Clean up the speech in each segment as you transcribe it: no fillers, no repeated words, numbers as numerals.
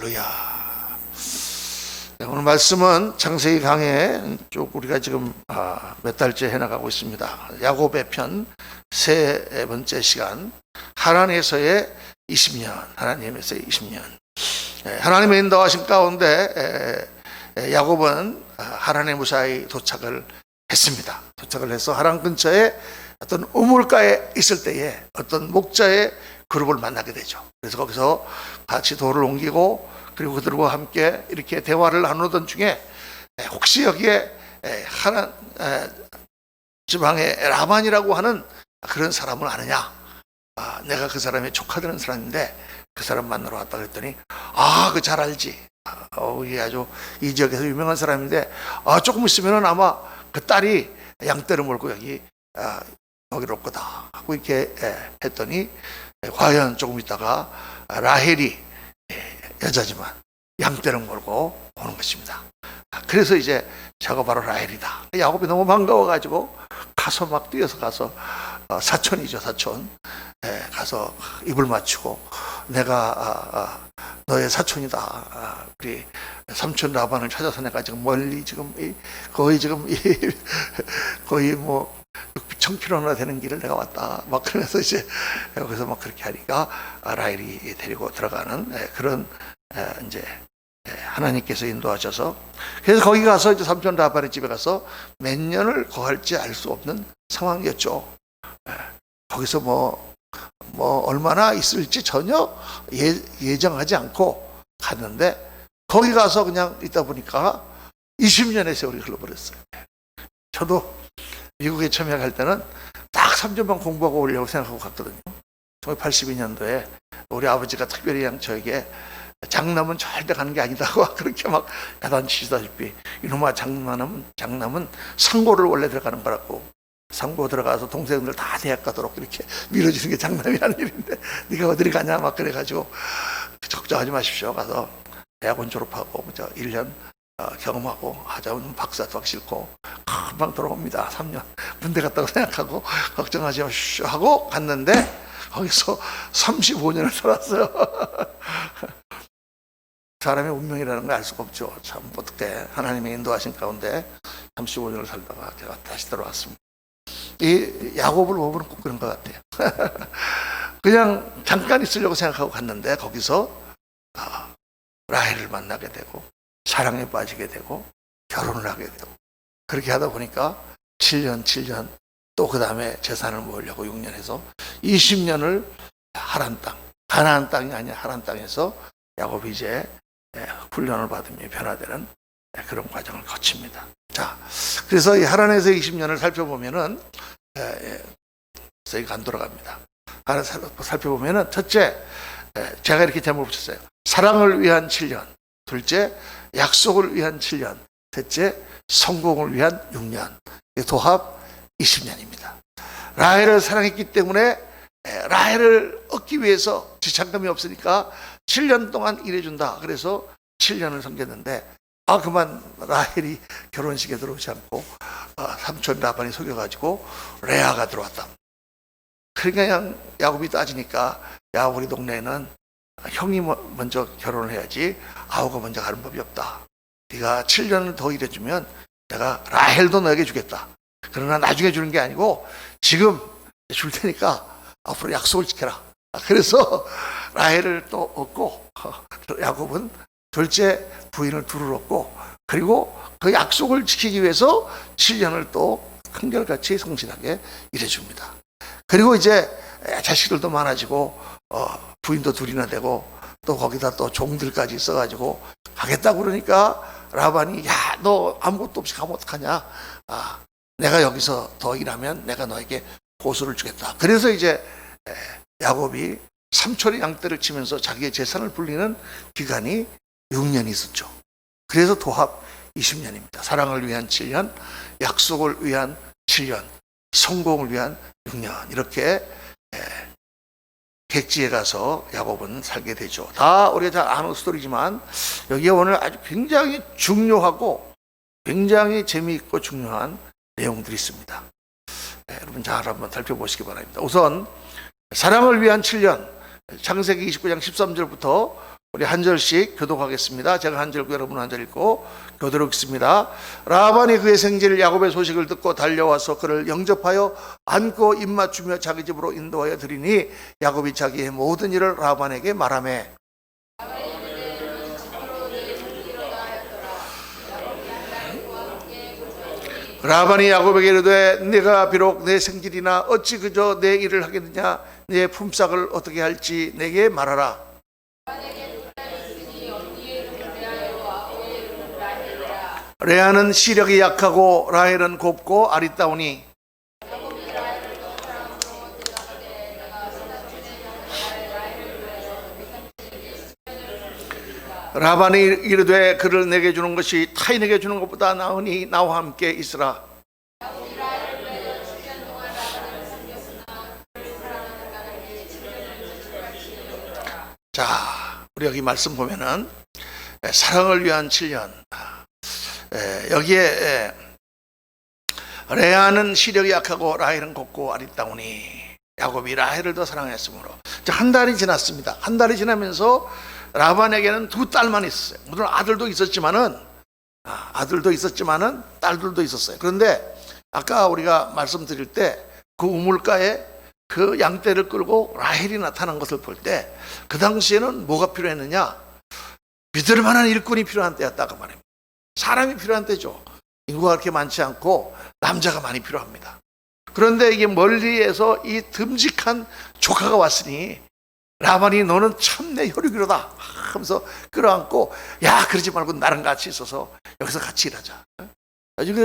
할렐루야. 네, 오늘 말씀은 창세기 강해 쭉 우리가 지금 몇 달째 해나가고 있습니다. 야곱의 편 세 번째 시간, 하나님에서의 20년, 하나님에서의 20년. 하나님의 인도하신 가운데 야곱은 하란에 무사히 도착을 했습니다. 도착을 해서 하란 근처에 어떤 우물가에 있을 때에 어떤 목자의 그룹을 만나게 되죠. 그래서 거기서 같이 돌을 옮기고, 그리고 그들과 함께 이렇게 대화를 나누던 중에 혹시 여기에 하란 지방의 라반이라고 하는 그런 사람을 아느냐? 내가 그 사람의 조카되는 사람인데 그 사람 만나러 왔다 그랬더니 그 잘 알지. 이게 아주 이 지역에서 유명한 사람인데 조금 있으면은 아마 그 딸이 양떼를 몰고 여기로 올 거다 하고 이렇게 했더니 과연 조금 있다가 라헬이 여자지만 양떼를 몰고 오는 것입니다. 그래서 이제 저거 바로 라헬이다. 야곱이 너무 반가워가지고 가서 막 뛰어서 가서 사촌이죠, 사촌. 가서 입을 맞추고 내가 너의 사촌이다. 우리 삼촌 라반을 찾아서 내가 지금 멀리 지금 거의 뭐 6,000km나 되는 길을 내가 왔다. 막 그래서 이제 여기서 막 그렇게 하니까 라헬이 데리고 들어가는 그런 이제 하나님께서 인도하셔서, 그래서 거기 가서 이제 삼촌 라반의 집에 가서 몇 년을 거할지 알 수 없는 상황이었죠. 거기서 뭐 얼마나 있을지 전혀 예정하지 않고 갔는데 거기 가서 그냥 있다 보니까 20년의 세월이 흘러버렸어요. 저도 미국에 처음에 갈 때는 딱 3년만 공부하고 오려고 생각하고 갔거든요. 1982년도에 우리 아버지가 특별히 그냥 저에게 장남은 절대 가는 게 아니다고 그렇게 막 야단치시다시피, 이놈아 장남은 상고를 원래 들어가는 거라고, 상고 들어가서 동생들 다 대학 가도록 이렇게 밀어주는 게 장남이라는 일인데 네가 어디를 가냐 막 그래가지고 걱정하지 마십시오. 가서 대학원 졸업하고 1년 경험하고 하자면 박사도 하기 싫고 금방 돌아옵니다. 3년 군대 갔다고 생각하고 걱정하지 마십시오 하고 갔는데 거기서 35년을 살았어요. 사람의 운명이라는 걸 알 수가 없죠. 참 어떻게 하나님의 인도하신 가운데 35년을 살다가 제가 다시 들어왔습니다. 이 야곱을 보면 꼭 그런 것 같아요. 그냥 잠깐 있으려고 생각하고 갔는데 거기서 라헬을 만나게 되고 사랑에 빠지게 되고 결혼을 하게 되고, 그렇게 하다 보니까 7년 또 그 다음에 재산을 모으려고 6년 해서 20년을 하란 땅, 가나안 땅이 아니라 하란 땅에서 야곱이 이제 훈련을 받으며 변화되는 그런 과정을 거칩니다. 자, 그래서 이 하란에서 20년을 살펴보면은 저희가 안 돌아갑니다. 하나 살펴보면은 첫째, 제가 이렇게 제목을 붙였어요. 사랑을 위한 7년. 둘째, 약속을 위한 7년. 셋째, 성공을 위한 6년. 도합 20년입니다. 라헬을 사랑했기 때문에 라헬을 얻기 위해서 지참감이 없으니까 7년 동안 일해준다. 그래서 7년을 섬겼는데 그만 라헬이 결혼식에 들어오지 않고 삼촌 라반이 속여가지고 레아가 들어왔다. 그러니까 그냥 야곱이 따지니까 우리 동네에는 형이 먼저 결혼을 해야지 아우가 먼저 가는 법이 없다. 네가 7년을 더 일해주면 내가 라헬도 너에게 주겠다. 그러나 나중에 주는 게 아니고 지금 줄 테니까 앞으로 약속을 지켜라. 그래서 라헬을 또 얻고 야곱은 둘째 부인을 둘을 얻고, 그리고 그 약속을 지키기 위해서 7년을 또 한결같이 성실하게 일해줍니다. 그리고 이제 자식들도 많아지고 부인도 둘이나 되고 또 거기다 또 종들까지 있어가지고 가겠다고 그러니까 라반이 너 아무것도 없이 가면 어떡하냐. 내가 여기서 더 일하면 내가 너에게 보수를 주겠다. 그래서 이제 야곱이 삼촌의 양떼를 치면서 자기의 재산을 불리는 기간이 6년이 있었죠. 그래서 도합 20년입니다. 사랑을 위한 7년, 약속을 위한 7년, 성공을 위한 6년. 이렇게 객지에 가서 야곱은 살게 되죠. 다 우리가 잘 아는 스토리지만 여기에 오늘 아주 굉장히 중요하고 굉장히 재미있고 중요한 내용들이 있습니다. 여러분 잘 한번 살펴보시기 바랍니다. 우선 사랑을 위한 7년, 창세기 29장 13절부터 우리 한 절씩 교독하겠습니다. 제가 한 절, 여러분 한 절 읽고 교도록 읽습니다. 라반이 그의 생질 야곱의 소식을 듣고 달려와서 그를 영접하여 안고 입맞추며 자기 집으로 인도하여 드리니 야곱이 자기의 모든 일을 라반에게 말하며 라반이 야곱에게 이르되 네가 비록 내 생질이나 어찌 그저 내 일을 하겠느냐 내 품삯을 어떻게 할지 내게 말하라. 레아는 시력이 약하고 라헬은 곱고 아리따우니 라반이 이르되 그를 내게 주는 것이 타인에게 주는 것보다 나으니 나와 함께 있으라. 자, 우리 여기 말씀 보면은 사랑을 위한 7년, 여기에 레아는 시력이 약하고 라헬은 곱고 아리따우니 야곱이 라헬을 더 사랑했으므로. 한 달이 지났습니다. 한 달이 지나면서 라반에게는 두 딸만 있었어요. 물론 아들도 있었지만은 딸들도 있었어요. 그런데 아까 우리가 말씀드릴 때 그 우물가에 그 양떼를 끌고 라헬이 나타난 것을 볼 때 그 당시에는 뭐가 필요했느냐? 믿을 만한 일꾼이 필요한 때였다 그 말입니다. 사람이 필요한 때죠. 인구가 그렇게 많지 않고 남자가 많이 필요합니다. 그런데 이게 멀리에서 이 듬직한 조카가 왔으니 라반이 너는 참 내 혈육이로다 하면서 끌어안고 야 그러지 말고 나랑 같이 있어서 여기서 같이 일하자.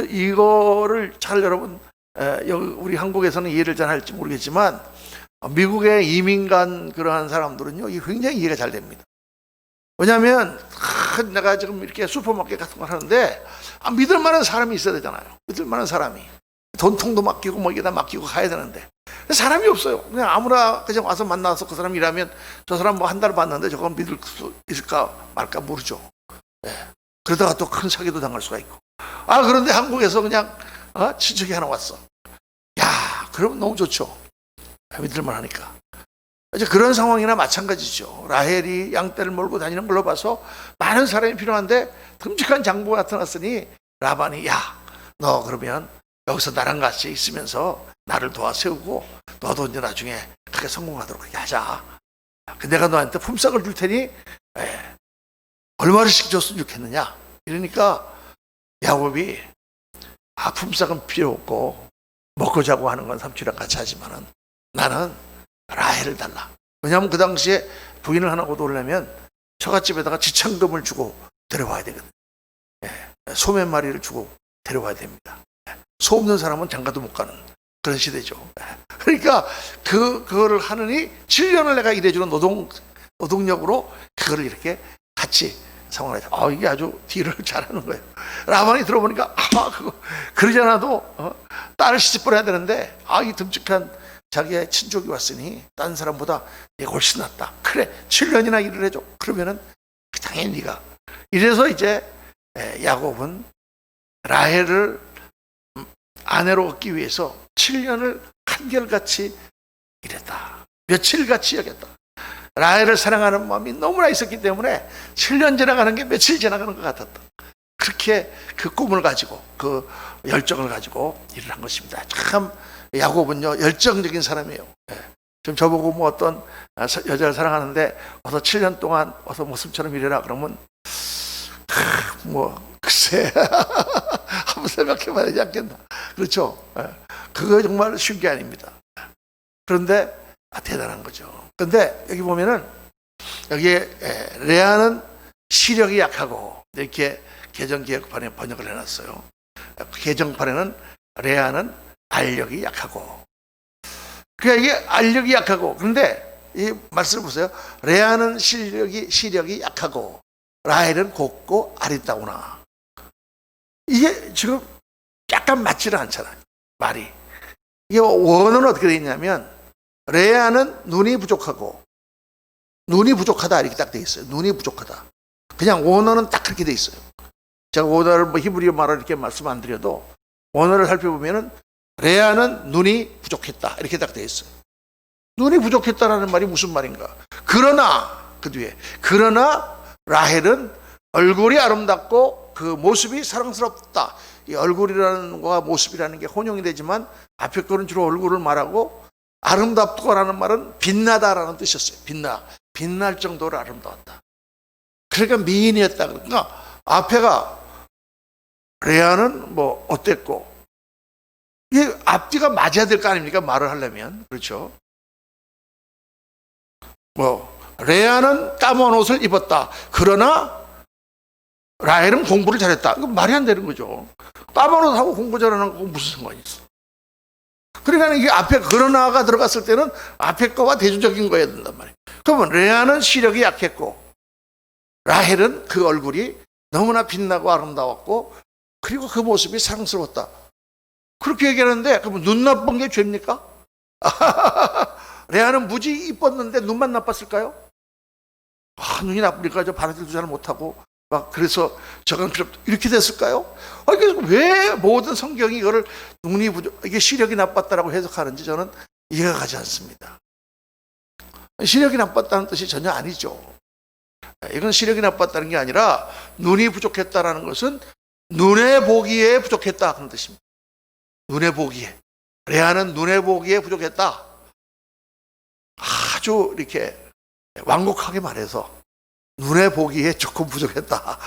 이거를 잘 여러분 우리 한국에서는 이해를 잘 할지 모르겠지만 미국의 이민 간 그러한 사람들은요 굉장히 이해가 잘 됩니다. 왜냐하면 내가 지금 이렇게 슈퍼마켓 같은 걸 하는데 믿을 만한 사람이 있어야 되잖아요. 믿을 만한 사람이 돈통도 맡기고 뭐 이게 다 맡기고 가야 되는데 사람이 없어요. 그냥 아무나 그냥 와서 만나서 그 사람 일하면 저 사람 뭐 한 달 봤는데 저건 믿을 수 있을까 말까 모르죠. 그러다가 또 큰 사기도 당할 수가 있고. 그런데 한국에서 그냥 친척이 하나 왔어. 야 그러면 너무 좋죠. 믿을만 하니까. 이제 그런 상황이나 마찬가지죠. 라헬이 양떼를 몰고 다니는 걸로 봐서 많은 사람이 필요한데 듬직한 장부가 나타났으니 라반이 야 너 그러면 여기서 나랑 같이 있으면서 나를 도와 세우고 너도 이제 나중에 크게 성공하도록 그렇게 하자. 내가 너한테 품삯을 줄 테니 얼마씩 줬으면 좋겠느냐. 이러니까 야곱이 품삯은 필요 없고 먹고 자고 하는 건 삼촌이랑 같이 하지만은 나는 라헬을 달라. 왜냐하면 그 당시에 부인을 하나 얻으려면 처갓집에다가 지참금을 주고 데려와야 되거든요. 소 몇 마리를 주고 데려와야 됩니다. 소 없는 사람은 장가도 못 가는 그런 시대죠. 그러니까 그거를 하느니 7년을 내가 일해주는 노동력으로 그거를 이렇게 같이 상황을 해서 이게 아주 딜을 잘하는 거예요. 라반이 들어보니까 그거 그러지 않아도 딸을 시집보내야 되는데 이 듬직한 자기의 친족이 왔으니 딴 사람보다 내가 훨씬 낫다. 그래 7년이나 일을 해줘. 그러면은 당연히 네가. 이래서 이제 야곱은 라헬을 아내로 얻기 위해서 7년을 한결같이 일했다. 며칠같이 여겼다. 라헬을 사랑하는 마음이 너무나 있었기 때문에 7년 지나가는 게 며칠 지나가는 것 같았다. 그렇게 그 꿈을 가지고 그 열정을 가지고 일을 한 것입니다. 참 야곱은요 열정적인 사람이에요. 지금 저보고 뭐 어떤 여자를 사랑하는데 와서 7년 동안 와서 모습처럼 일해라 그러면 뭐 글쎄 한번 생각해봐야 되지 않겠나. 그렇죠. 그거 정말 쉬운 게 아닙니다. 그런데 대단한 거죠. 그런데 여기 보면은 여기에 레아는 시력이 약하고 이렇게 개정개혁판에 번역을 해놨어요. 개정판에는 레아는 알력이 약하고. 그러니까 이게 알력이 약하고. 그런데 이 말씀을 보세요. 레아는 시력이 약하고 라헬은 곱고 아리따우나. 이게 지금 약간 맞지는 않잖아요. 말이. 이게 원어는 어떻게 되어 있냐면 레아는 눈이 부족하고 눈이 부족하다 이렇게 딱 되어 있어요. 눈이 부족하다. 그냥 원어는 딱 그렇게 되어 있어요. 제가 원어를 뭐 히브리어 말을 이렇게 말씀 안 드려도 원어를 살펴보면은 레아는 눈이 부족했다 이렇게 딱 되어 있어요. 눈이 부족했다라는 말이 무슨 말인가? 그러나 그 뒤에. 그러나 라헬은 얼굴이 아름답고 그 모습이 사랑스럽다. 이 얼굴이라는 거와 모습이라는 게 혼용이 되지만 앞에 거는 주로 얼굴을 말하고, 아름답다라는 말은 빛나다라는 뜻이었어요. 빛날 정도로 아름다웠다. 그러니까 미인이었다. 그러니까 앞에가 레아는 뭐 어땠고, 이게 앞뒤가 맞아야 될 거 아닙니까? 말을 하려면. 그렇죠? 뭐 레아는 까만 옷을 입었다. 그러나 라헬은 공부를 잘했다. 이거 말이 안 되는 거죠. 까만 옷하고 공부 잘하는 거 무슨 상관이 있어? 그러니까 이게 앞에 그러나가 들어갔을 때는 앞에 거와 대조적인 거여야 된단 말이에요. 그러면 레아는 시력이 약했고, 라헬은 그 얼굴이 너무나 빛나고 아름다웠고, 그리고 그 모습이 사랑스러웠다. 그렇게 얘기하는데, 그러면 눈 나쁜 게 죄입니까? 레아는 무지 이뻤는데 눈만 나빴을까요? 눈이 나쁘니까 저 바느질도 잘 못하고 막 그래서 저건 필요 없다. 이렇게 됐을까요? 그래서 왜 모든 성경이 이거를 눈이 이게 시력이 나빴다라고 해석하는지 저는 이해가 가지 않습니다. 시력이 나빴다는 뜻이 전혀 아니죠. 이건 시력이 나빴다는 게 아니라 눈이 부족했다라는 것은 눈에 보기에 부족했다 그런 뜻입니다. 눈에 보기에. 레아는 눈에 보기에 부족했다. 아주 이렇게 완곡하게 말해서 눈에 보기에 조금 부족했다.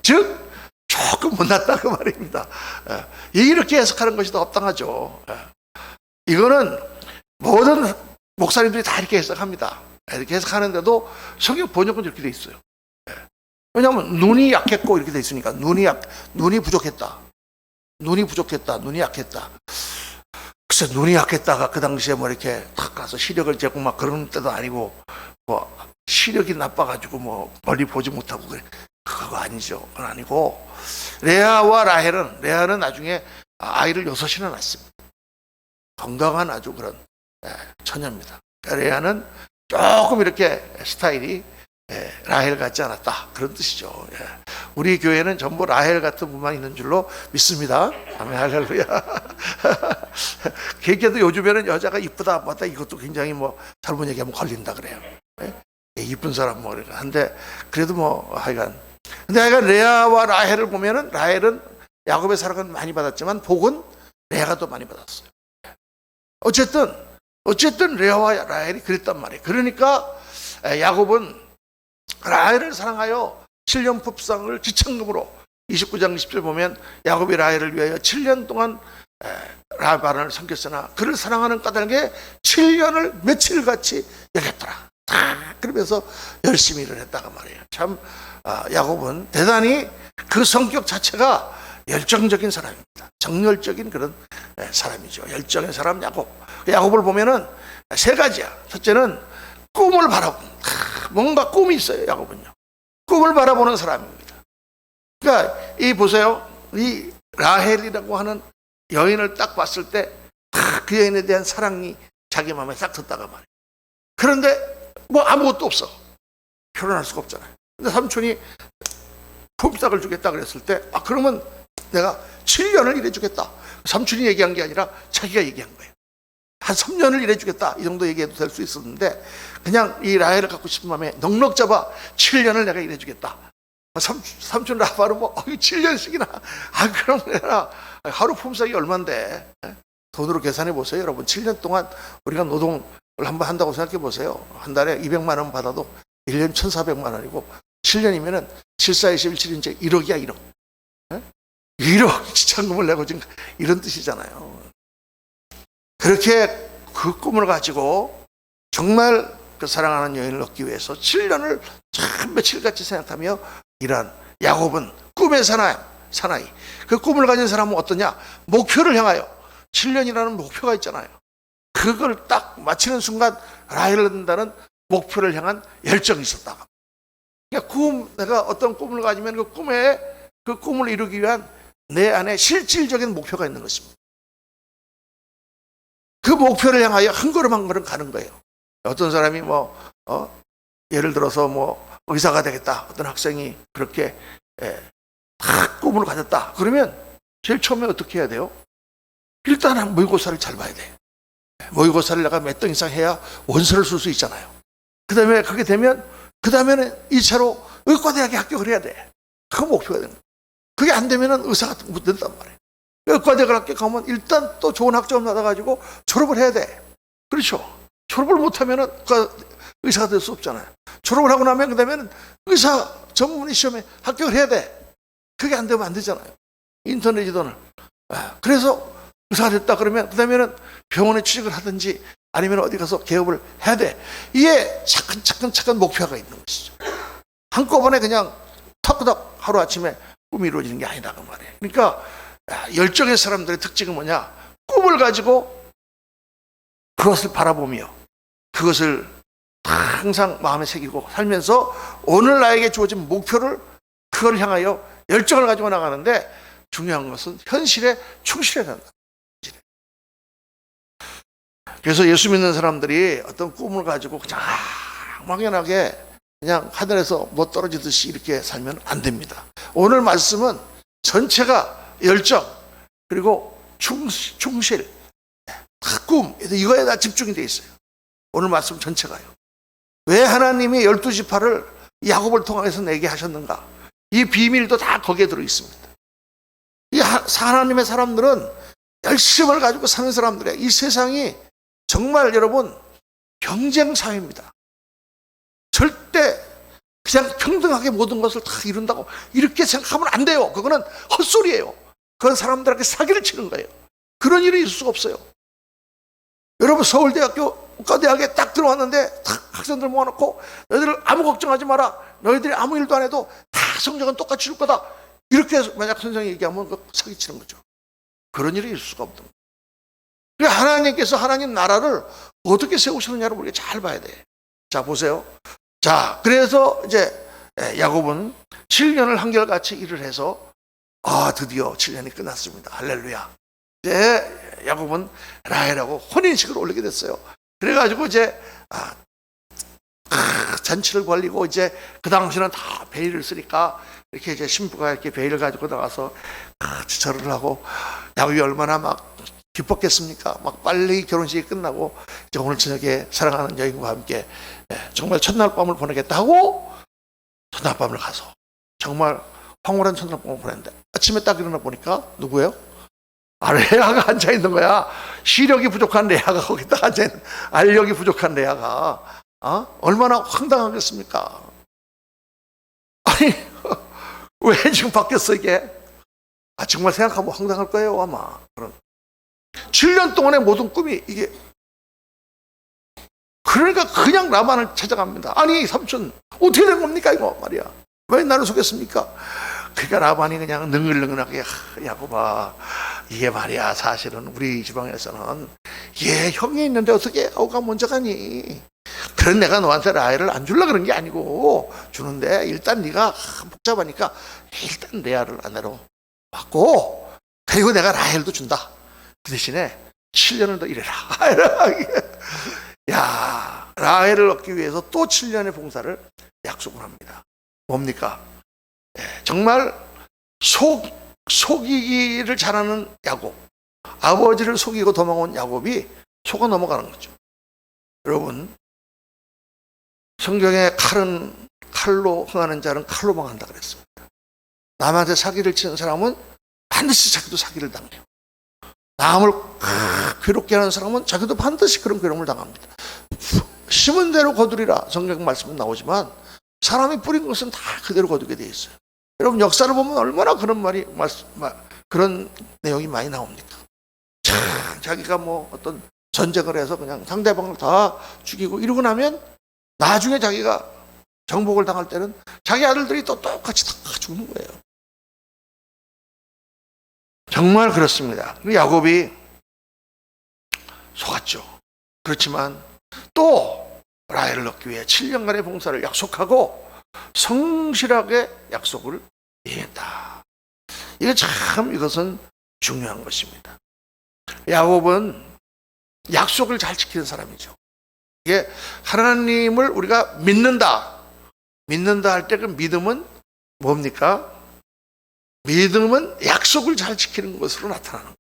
즉 조금 못났다 그 말입니다. 이렇게 해석하는 것이 더 합당하죠. 이거는 모든 목사님들이 다 이렇게 해석합니다. 이렇게 해석하는데도 성경 번역은 이렇게 돼 있어요. 왜냐하면 눈이 약했고 이렇게 돼 있으니까 눈이 부족했다. 눈이 약했다. 글쎄, 눈이 약했다가 그 당시에 뭐 이렇게 탁 가서 시력을 재고 막 그런 때도 아니고, 뭐 시력이 나빠가지고 뭐 멀리 보지 못하고 그래. 그거 아니죠. 그건 아니고, 레아는 나중에 아이를 6이나 낳습니다. 건강한 아주 그런 처녀입니다. 레아는 조금 이렇게 스타일이 라헬 같지 않았다. 그런 뜻이죠. 우리 교회는 전부 라헬 같은 분만 있는 줄로 믿습니다. 아멘, 할렐루야. 걔도 요즘에는 여자가 이쁘다 맞다 이것도 굉장히 뭐 잘못 얘기하면 걸린다 그래요. 이쁜 사람 뭐 한데 그래도 뭐 하여간 레아와 라헬을 보면은 라헬은 야곱의 사랑은 많이 받았지만 복은 레아가 더 많이 받았어요. 어쨌든 레아와 라헬이 그랬단 말이에요. 그러니까 야곱은 라헬을 사랑하여 7년 품상을 지참금으로 29장 10절 보면 야곱이 라헬을 위하여 7년 동안 라반을 섬겼으나 그를 사랑하는 까닭에 7년을 며칠같이 여겼더라. 그러면서 열심히 일을 했다가 말이에요. 참 야곱은 대단히 그 성격 자체가 열정적인 사람입니다. 정열적인 그런 사람이죠. 열정의 사람 야곱을 보면은 3가지야. 첫째는 꿈을 바라보는, 뭔가 꿈이 있어요. 야곱은요. 꿈을 바라보는 사람입니다. 그러니까 보세요. 이 라헬이라고 하는 여인을 딱 봤을 때 그 여인에 대한 사랑이 자기 마음에 싹 든다가 말이에요. 그런데 뭐 아무것도 없어. 결혼할 수가 없잖아요. 근데 삼촌이 품삯을 주겠다 그랬을 때 그러면 내가 7년을 일해주겠다. 삼촌이 얘기한 게 아니라 자기가 얘기한 거예요. 한 3년을 일해주겠다. 이 정도 얘기해도 될 수 있었는데 그냥 이 라헬을 갖고 싶은 마음에 넉넉 잡아 7년을 내가 일해주겠다. 삼촌 라반은 7년씩이나. 그럼 내가 하루 품삯이 얼만데. 돈으로 계산해 보세요. 여러분 7년 동안 우리가 노동을 한번 한다고 생각해 보세요. 한 달에 200만 원 받아도 1년 1,400만 원이고 7년이면은 7, 4, 21, 7인째 1억이야 1억. 1억 지참금을 내고 지금 이런 뜻이잖아요. 그렇게 그 꿈을 가지고 정말 그 사랑하는 여인을 얻기 위해서 7년을 참 며칠같이 생각하며 일한 야곱은 꿈의 사나이. 그 꿈을 가진 사람은 어떠냐? 목표를 향하여 7년이라는 목표가 있잖아요. 그걸 딱 마치는 순간 라헬을 얻는다는 목표를 향한 열정이 있었다. 그러니까 내가 어떤 꿈을 가지면 그 꿈을 이루기 위한 내 안에 실질적인 목표가 있는 것입니다. 그 목표를 향하여 한 걸음 한 걸음 가는 거예요. 어떤 사람이 예를 들어서 의사가 되겠다. 어떤 학생이 그렇게 다 꿈을 가졌다. 그러면 제일 처음에 어떻게 해야 돼요? 일단 모의고사를 잘 봐야 돼. 모의고사를 내가 몇 등 이상 해야 원서를 쓸 수 있잖아요. 그 다음에 그게 되면 그 다음에는 2차로 의과대학에 합격을 해야 돼. 그거 목표가 되는 거야. 그게 안 되면은 의사가 못 된단 말이에요. 의과대학을 합격하면 일단 또 좋은 학점 받아가지고 졸업을 해야 돼. 그렇죠. 졸업을 못하면은 의사가 될 수 없잖아요. 졸업을 하고 나면 그 다음에는 의사 전문의 시험에 합격을 해야 돼. 그게 안 되면 안 되잖아요. 인터넷이든. 그래서 의사가 됐다 그러면 그 다음에는 병원에 취직을 하든지 아니면 어디 가서 개업을 해야 돼. 이게 차근차근 목표가 있는 것이죠. 한꺼번에 그냥 턱덕 하루아침에 꿈이 이루어지는 게 아니다 그 말이에요. 그러니까 열정의 사람들의 특징은 뭐냐? 꿈을 가지고 그것을 바라보며 그것을 항상 마음에 새기고 살면서 오늘 나에게 주어진 목표를 그걸 향하여 열정을 가지고 나가는데 중요한 것은 현실에 충실해야 된다. 그래서 예수 믿는 사람들이 어떤 꿈을 가지고 그냥 막연하게 그냥 하늘에서 뭐 떨어지듯이 이렇게 살면 안 됩니다. 오늘 말씀은 전체가 열정 그리고 충실 꿈 이거에 다 집중이 돼 있어요. 오늘 말씀 전체가요. 왜 하나님이 12지파를 야곱을 통해서 내게 하셨는가? 이 비밀도 다 거기에 들어 있습니다. 이 하나님의 사람들은 열심을 가지고 사는 사람들이에요. 이 세상이 정말 여러분 경쟁 사회입니다. 절대 그냥 평등하게 모든 것을 다 이룬다고 이렇게 생각하면 안 돼요. 그거는 헛소리예요. 그건 사람들에게 사기를 치는 거예요. 그런 일이 있을 수가 없어요. 여러분 서울대학교 의과대학에 딱 들어왔는데 딱 학생들 모아놓고 너희들 아무 걱정하지 마라. 너희들이 아무 일도 안 해도 다 성적은 똑같이 줄 거다. 이렇게 만약 선생님이 얘기하면 그 사기치는 거죠. 그런 일이 있을 수가 없던 거예요. 그러니까 하나님께서 하나님 나라를 어떻게 세우시느냐를 우리가 잘 봐야 돼. 자 보세요. 자 그래서 이제 야곱은 7년을 한결같이 일을 해서 드디어 7년이 끝났습니다. 할렐루야. 이제 야곱은 라헬하고 혼인식을 올리게 됐어요. 그래가지고 이제 잔치를 벌리고 이제 그 당시는 다 베일을 쓰니까 이렇게 이제 신부가 이렇게 베일을 가지고 나가서 절을 하고 야곱이 얼마나 막 기뻤겠습니까? 막 빨리 결혼식이 끝나고 이제 오늘 저녁에 사랑하는 여인과 함께 정말 첫날 밤을 보내겠다 하고 첫날 밤을 가서 정말 황홀한 첫날 밤을 보냈는데 아침에 딱 일어나 보니까 누구예요? 레아가 앉아있는 거야. 시력이 부족한 레아가 거기 딱 앉아있는, 알력이 부족한 레아가 얼마나 황당하겠습니까? 아니 왜 지금 바뀌었어 이게? 정말 생각하면 황당할 거예요 아마. 그런 7년 동안의 모든 꿈이 이게 그러니까 그냥 라반을 찾아갑니다. 아니 삼촌 어떻게 된 겁니까 이거 말이야. 왜 나를 속였습니까? 그러니까 라반이 그냥 능글능글하게 야곱아 이게 말이야 사실은 우리 지방에서는 형이 있는데 어떻게 아우가 먼저 가니? 그런 내가 너한테 라헬을 안 주려고 그런 게 아니고 주는데 일단 네가 복잡하니까 일단 레아를 아내로 받고 그리고 내가 라헬도 준다. 그 대신에 7년을 더 일해라. 야, 라헬을 얻기 위해서 또 7년의 봉사를 약속을 합니다. 뭡니까? 정말 속이기를 잘하는 야곱, 아버지를 속이고 도망온 야곱이 속아 넘어가는 거죠. 여러분 성경에 칼로 흥하는 자는 칼로 망한다 그랬습니다. 남한테 사기를 치는 사람은 반드시 자기도 사기를 당해요. 남을 괴롭게 하는 사람은 자기도 반드시 그런 괴로움을 당합니다. 심은 대로 거두리라 성경 말씀은 나오지만 사람이 뿌린 것은 다 그대로 거두게 돼 있어요. 여러분 역사를 보면 얼마나 그런 그런 내용이 많이 나옵니까? 자기가 뭐 어떤 전쟁을 해서 그냥 상대방을 다 죽이고 이러고 나면 나중에 자기가 정복을 당할 때는 자기 아들들이 또 똑같이 다 죽는 거예요. 정말 그렇습니다. 야곱이 속았죠. 그렇지만 또 라헬을 얻기 위해 7년간의 봉사를 약속하고 성실하게 약속을 이행했다. 이것은 중요한 것입니다. 야곱은 약속을 잘 지키는 사람이죠. 이게 하나님을 우리가 믿는다 할 때 그 믿음은 뭡니까? 믿음은 약속을 잘 지키는 것으로 나타나는 거예요.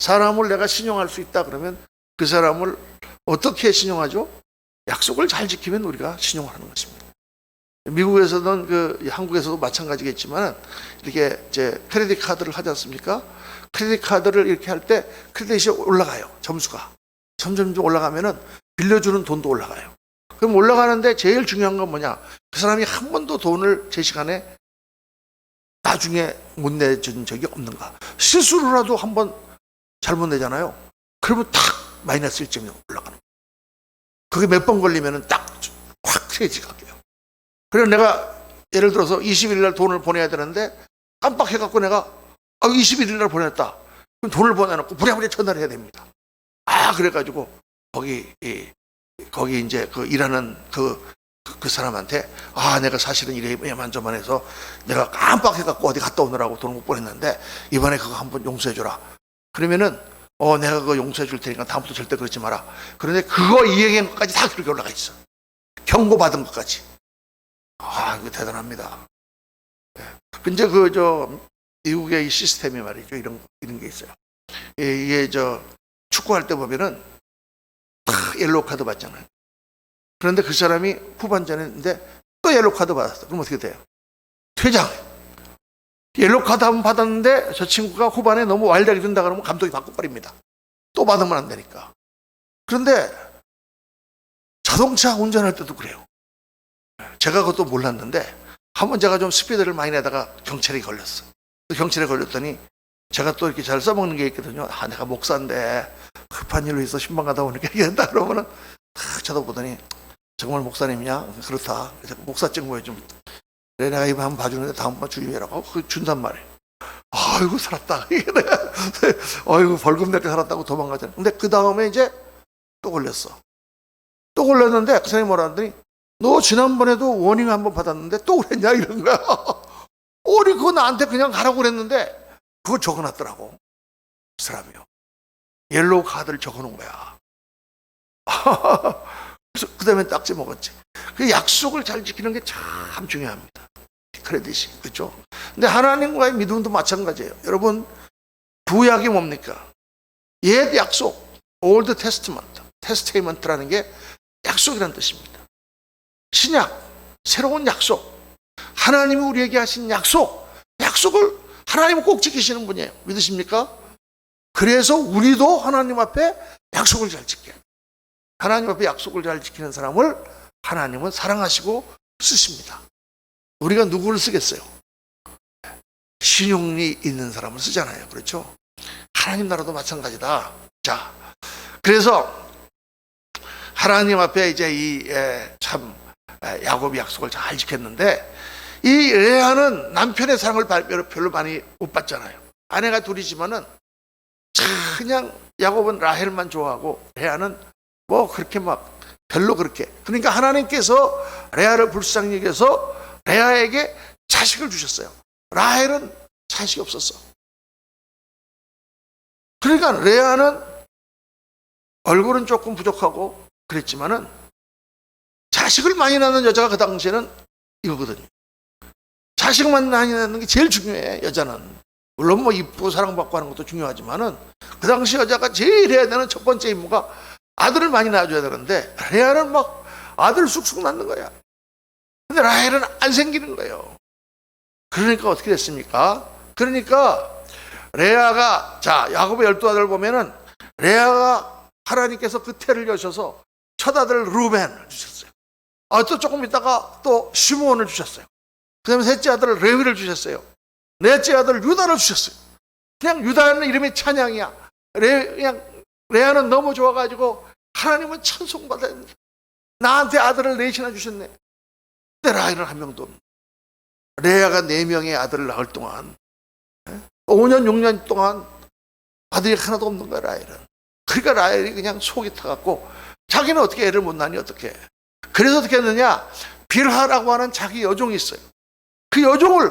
사람을 내가 신용할 수 있다 그러면 그 사람을 어떻게 신용하죠? 약속을 잘 지키면 우리가 신용하는 것입니다. 미국에서는 한국에서도 마찬가지겠지만 이렇게 이제 크레딧 카드를 하지 않습니까? 크레딧 카드를 이렇게 할 때 크레딧이 올라가요. 점수가 점점 올라가면은 빌려주는 돈도 올라가요. 그럼 올라가는데 제일 중요한 건 뭐냐? 그 사람이 한 번도 돈을 제 시간에 나중에 못 내준 적이 없는가? 실수로라도 한 번 잘못 내잖아요. 그러면 탁 마이너스 1점이 올라가는 거예요. 그게 몇 번 걸리면은 딱 확 크레딧이 가요. 그래서 내가 예를 들어서 20일 날 돈을 보내야 되는데 깜빡해갖고 내가 21일 날 보냈다. 그럼 돈을 보내놓고 부랴부랴 전화를 해야 됩니다. 그래가지고 거기 이제 일하는 그 사람한테 내가 사실은 이래야만 해서 내가 깜빡해갖고 어디 갔다 오느라고 돈을 못 보냈는데 이번에 그거 한번 용서해줘라. 그러면은 내가 그거 용서해 줄 테니까 다음부터 절대 그러지 마라. 그런데 그거 이행한 것까지 다 그렇게 올라가 있어. 경고받은 것까지. 이거 대단합니다. 근데 미국의 이 시스템이 말이죠. 이런 게 있어요. 이게 축구할 때 보면은 옐로우 카드 받잖아요. 그런데 그 사람이 후반전인데 또 옐로우 카드 받았어. 그럼 어떻게 돼요? 퇴장. 옐로우 카드 한 번 받았는데 저 친구가 후반에 너무 와일드하게 든다 그러면 감독이 바꿔버립니다. 또 받으면 안 되니까. 그런데 자동차 운전할 때도 그래요. 제가 그것도 몰랐는데 한번 제가 좀 스피드를 많이 내다가 경찰에 걸렸어. 경찰에 걸렸더니 제가 또 이렇게 잘 써먹는 게 있거든요. 내가 목사인데 급한 일로 있어 신방 가다 오니까 얘기한다 그러면은 탁 쳐다보더니 정말 목사님이냐? 그렇다. 그래서 목사증 보여주면 그래 내가 이거 한번 봐주는데 다음번 주의해라고 준단 말이에요. 아이고 살았다. 이게 내가 아이고 벌금 낼게 살았다고 도망가잖아. 근데 그 다음에 이제 또 걸렸어. 또 걸렸는데 그 사람이 뭐라 하더니 너 지난번에도 워닝 한번 받았는데 또 그랬냐 이런 거야. 우리 그거 나한테 그냥 가라고 그랬는데 그거 적어놨더라고. 그 사람이요. 옐로우 카드를 적어놓은 거야. 그래서 그 다음에 딱지 먹었지. 그 약속을 잘 지키는 게 참 중요합니다. 크레딧이. 그렇죠? 근데 하나님과의 믿음도 마찬가지예요. 여러분 구약이 뭡니까? 옛 약속, 올드 테스트먼트, 테스테이먼트라는 게 약속이라는 뜻입니다. 신약, 새로운 약속, 하나님이 우리에게 하신 약속을 하나님은 꼭 지키시는 분이에요. 믿으십니까? 그래서 우리도 하나님 앞에 약속을 잘 지켜요. 하나님 앞에 약속을 잘 지키는 사람을 하나님은 사랑하시고 쓰십니다. 우리가 누구를 쓰겠어요? 신용이 있는 사람을 쓰잖아요. 그렇죠? 하나님 나라도 마찬가지다. 자, 그래서 하나님 앞에 이제 야곱이 약속을 잘 지켰는데 이 레아는 남편의 사랑을 별로 많이 못 받잖아요. 아내가 둘이지만은 그냥 야곱은 라헬만 좋아하고 레아는 뭐 그렇게 막 별로 그렇게. 그러니까 하나님께서 레아를 불쌍히 여겨서 레아에게 자식을 주셨어요. 라헬은 자식이 없었어. 그러니까 레아는 얼굴은 조금 부족하고 그랬지만은 자식을 많이 낳는 여자가 그 당시에는 이거거든요. 자식만 많이 낳는 게 제일 중요해. 여자는 물론 뭐 이쁘고 사랑받고 하는 것도 중요하지만은 그 당시 여자가 제일 해야 되는 첫 번째 임무가 아들을 많이 낳아줘야 되는데 레아는 막 아들 쑥쑥 낳는 거야. 근데 라헬은 안 생기는 거예요. 그러니까 어떻게 됐습니까? 그러니까 레아가 야곱의 12아들 보면은 레아가 하나님께서 그 태를 여셔서 첫 아들 루벤을 주셨어요. 또 조금 있다가 또 시므온을 주셨어요. 그 다음에 셋째 아들 레위를 주셨어요. 넷째 아들 유다를 주셨어요. 그냥 유다는 이름이 찬양이야. 그냥 레아는 너무 좋아가지고 하나님은 찬송받아야 된다. 나한테 아들을 넷이나 주셨네. 근데 라헬은 한 명도 없네. 레아가 4명의 아들을 낳을 동안 5년 6년 동안 아들이 하나도 없는 거야. 라헬은. 그러니까 라헬이 그냥 속이 타갖고 자기는 어떻게 애를 못 낳니 어떻게. 그래서 어떻게 했느냐, 빌하라고 하는 자기 여종이 있어요. 그 여종을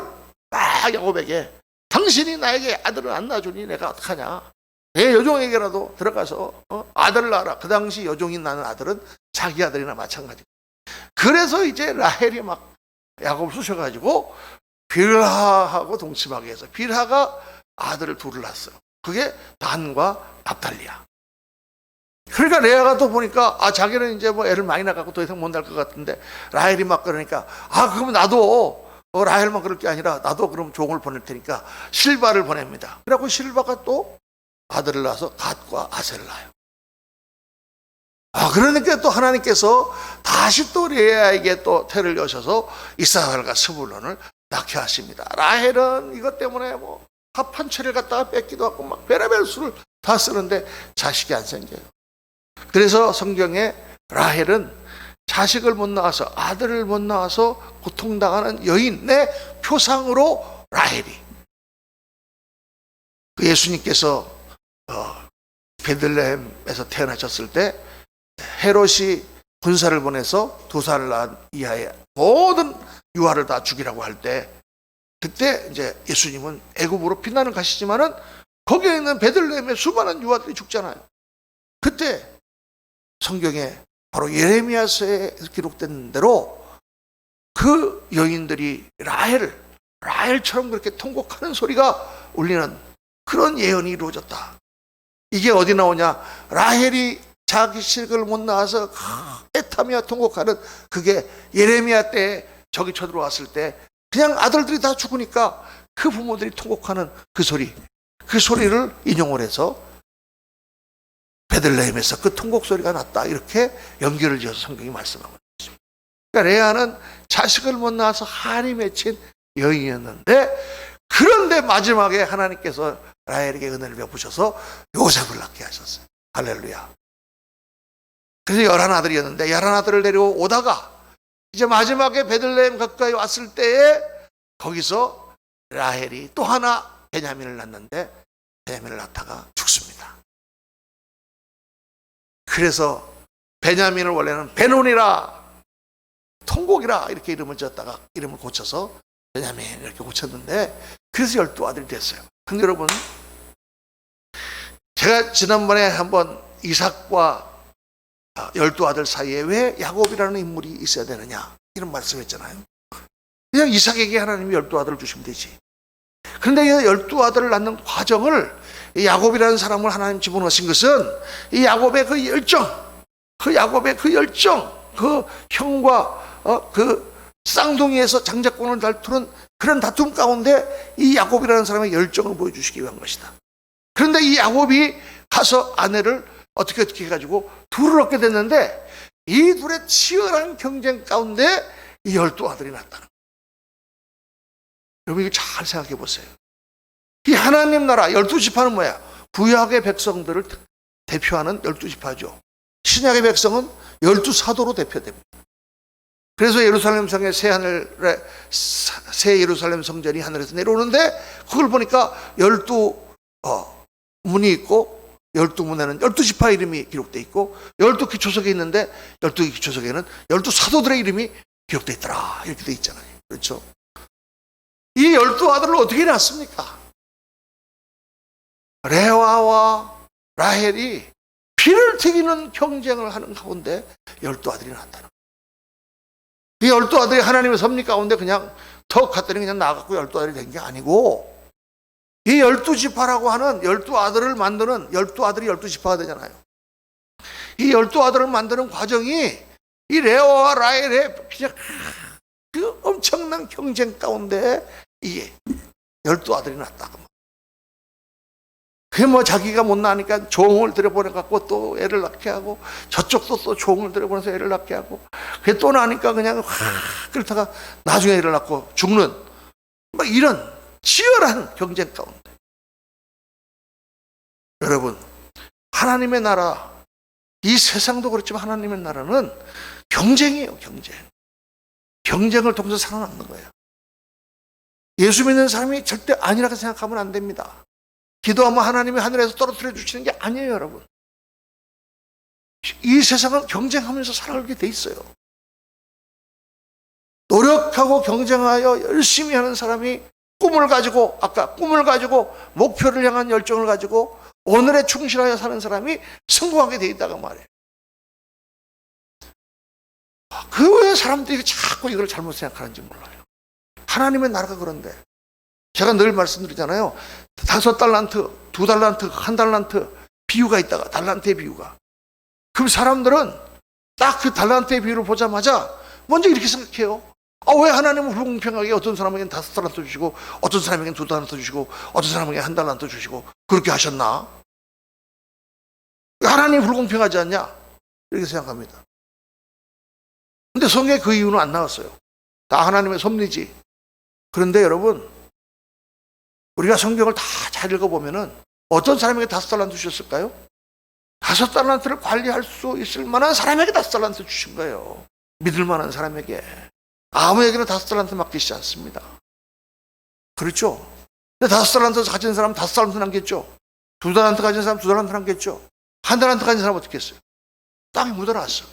막 야곱에게 당신이 나에게 아들을 안 낳아주니 내가 어떡하냐, 내 여종에게라도 들어가서 아들을 낳아라. 그 당시 여종이 낳는 아들은 자기 아들이나 마찬가지. 그래서 이제 라헬이 막 야곱을 쑤셔가지고 빌하하고 동침하게 해서 빌하가 아들을 둘을 낳았어요. 그게 단과 납달리야. 그러니까 레아가 또 보니까 자기는 이제 뭐 애를 많이 낳고 더 이상 못 낳을 것 같은데 라헬이 막 그러니까 그러면 나도 라헬만 그럴 게 아니라 나도 그럼 종을 보낼 테니까 실바를 보냅니다. 그래갖고 실바가 또 아들을 낳아서 갓과 아셀을 낳아요. 그러니까 또 하나님께서 다시 또 레아에게 또 태를 여셔서 이사갈과 스불론을 낳게 하십니다. 라헬은 이것 때문에 뭐 합한 채를 갖다가 뺏기도 하고 막 별의별 수를 다 쓰는데 자식이 안 생겨요. 그래서 성경에 라헬은 자식을 못 낳아서 아들을 못 낳아서 고통당하는 여인의 표상으로 라헬이 예수님께서 베들레헴에서 태어나셨을 때 헤롯이 군사를 보내서 2살 낳은 이하의 모든 유아를 다 죽이라고 할 때 그때 이제 예수님은 애굽으로 피난을 가시지만은 거기에 있는 베들레헴의 수많은 유아들이 죽잖아요. 그때 성경에 바로 예레미야서에 기록된 대로 그 여인들이 라헬처럼 그렇게 통곡하는 소리가 울리는 그런 예언이 이루어졌다. 이게 어디 나오냐? 라헬이 자기 실을 못 낳아서 애타며 통곡하는 그게 예레미야 때 적이 쳐들어왔을 때 그냥 아들들이 다 죽으니까 그 부모들이 통곡하는 그 소리를 인용을 해서 베들레헴에서 그 통곡 소리가 났다 이렇게 연결을 지어서 성경이 말씀하고 있습니다. 그러니까 레아는 자식을 못 낳아서 한이 맺힌 여인이었는데 그런데 마지막에 하나님께서 라헬에게 은혜를 베푸셔서 요셉을 낳게 하셨어요. 할렐루야. 그래서 11아들이었는데 11아들을 데려오다가 이제 마지막에 베들레헴 가까이 왔을 때에 거기서 라헬이 또 하나 베냐민을 낳는데 베냐민을 낳다가 죽습니다. 그래서 베냐민을 원래는 베논이라 통곡이라 이렇게 이름을 지었다가 이름을 고쳐서 베냐민 이렇게 고쳤는데 그래서 12아들이 됐어요. 근데 여러분 제가 지난번에 한번 이삭과 12아들 사이에 왜 야곱이라는 인물이 있어야 되느냐 이런 말씀했잖아요. 그냥 이삭에게 하나님이 12아들을 주시면 되지. 그런데 이 12아들을 낳는 과정을 이 야곱이라는 사람을 하나님 집어넣으신 것은 이 야곱의 그 열정, 그 형과 그 쌍둥이에서 장자권을 다투는 그런 다툼 가운데 이 야곱이라는 사람의 열정을 보여주시기 위한 것이다. 그런데 이 야곱이 가서 아내를 어떻게 해가지고 둘을 얻게 됐는데 이 둘의 치열한 경쟁 가운데 이 12아들이 났다는 거예요. 여러분 이거 잘 생각해 보세요. 이 하나님 나라 12지파는 뭐야? 구약의 백성들을 대표하는 12지파죠. 신약의 백성은 12사도로 대표됩니다. 그래서 예루살렘 성의 새 예루살렘 성전이 하늘에서 내려오는데 그걸 보니까 12문이 있고 12문에는 12지파 이름이 기록되어 있고 12기초석이 있는데 12기초석에는 12사도들의 이름이 기록되어 있더라 이렇게 되어 있잖아요. 그렇죠? 이 12아들을 어떻게 낳습니까? 레아와 라헬이 피를 튀기는 경쟁을 하는 가운데 12아들이 낳았다는 거예요. 이 12아들이 하나님의 섭리 가운데 그냥 턱 갔더니 그냥 나갔고 12아들이 된 게 아니고 이 12지파라고 하는 12아들을 만드는 12아들이 12지파가 되잖아요. 이 12아들을 만드는 과정이 이 레아와 라헬의 그냥 그 엄청난 경쟁 가운데 이게 12아들이 났다. 그게 뭐 자기가 못 나니까 종을 들여보내갖고 또 애를 낳게 하고 저쪽도 또 종을 들여보내서 애를 낳게 하고 그게 또 나니까 그냥 그렇다가 나중에 애를 낳고 죽는 막 이런 치열한 경쟁 가운데 여러분 하나님의 나라 이 세상도 그렇지만 하나님의 나라는 경쟁이에요. 경쟁을 통해서 살아남는 거예요. 예수 믿는 사람이 절대 아니라고 생각하면 안 됩니다. 기도하면 하나님이 하늘에서 떨어뜨려 주시는 게 아니에요. 여러분 이 세상은 경쟁하면서 살아가게 돼 있어요. 노력하고 경쟁하여 열심히 하는 사람이 꿈을 가지고 목표를 향한 열정을 가지고 오늘에 충실하여 사는 사람이 성공하게 돼 있다가 말이에요. 그 왜 사람들이 자꾸 이걸 잘못 생각하는지 몰라요. 하나님의 나라가 그런데 제가 늘 말씀드리잖아요. 5달란트, 2달란트, 1달란트 비유가 있다가 달란트의 비유가 그럼 사람들은 딱 그 달란트의 비유를 보자마자 먼저 이렇게 생각해요. 왜 하나님은 불공평하게 어떤 사람에게는 5달란트 주시고 어떤 사람에게는 2달란트 주시고 어떤 사람에게 1달란트 주시고 그렇게 하셨나? 하나님이 불공평하지 않냐? 이렇게 생각합니다. 근데 성경에 그 이유는 안 나왔어요. 다 하나님의 섭리지. 그런데 여러분, 우리가 성경을 다 잘 읽어보면은 어떤 사람에게 5달란트 주셨을까요? 5달란트를 관리할 수 있을 만한 사람에게 5달란트 주신 거예요. 믿을 만한 사람에게. 아무에게나 5달란트 맡기시지 않습니다. 그렇죠? 근데 5달란트 가진 사람은 5달란트 남겼죠. 2달란트 가진 사람은 2달란트 남겼죠. 1달란트 가진 사람은 어떻게 했어요? 땅에 묻어놨어.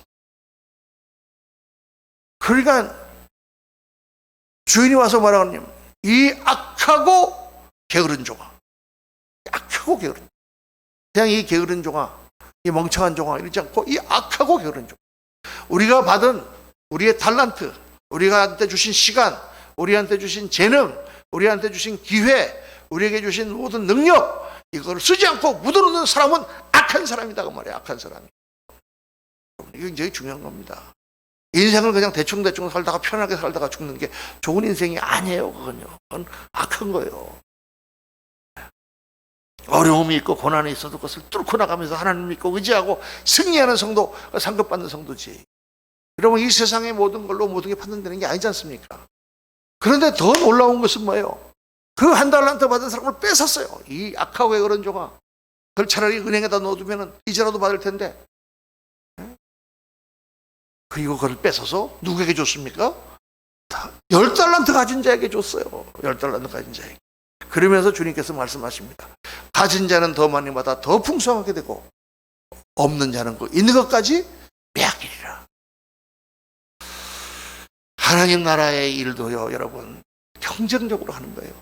그러니까 주인이 와서 뭐라 그러냐면 이 악하고 게으른 종아. 악하고 게으른. 그냥 이 게으른 종아, 이 멍청한 종아 이러지 않고 이 악하고 게으른 종아. 우리가 받은 우리의 달란트, 우리한테 주신 시간, 우리한테 주신 재능, 우리한테 주신 기회, 우리에게 주신 모든 능력, 이걸 쓰지 않고 묻어놓는 사람은 악한 사람이다 그 말이에요. 악한 사람이. 이게 굉장히 중요한 겁니다. 인생을 그냥 대충대충 살다가 편하게 살다가 죽는 게 좋은 인생이 아니에요. 그건 악한 거예요. 어려움이 있고 고난이 있어도 그것을 뚫고 나가면서 하나님 믿고 의지하고 승리하는 성도, 상급받는 성도지. 여러분, 이 세상의 모든 걸로 모든 게 판단되는 게 아니지 않습니까? 그런데 더 놀라운 것은 뭐예요? 그 1달란트 받은 사람을 뺏었어요. 이 악하고 게으른 종아. 그걸 차라리 은행에다 넣어두면 이자라도 받을 텐데. 그리고 그걸 뺏어서 누구에게 줬습니까? 10달란트 가진 자에게 줬어요. 10달란트 가진 자에게. 그러면서 주님께서 말씀하십니다. 가진 자는 더 많이 받아 더 풍성하게 되고 없는 자는 그 있는 것까지 빼앗기리라. 하나님 나라의 일도요, 여러분, 경쟁적으로 하는 거예요.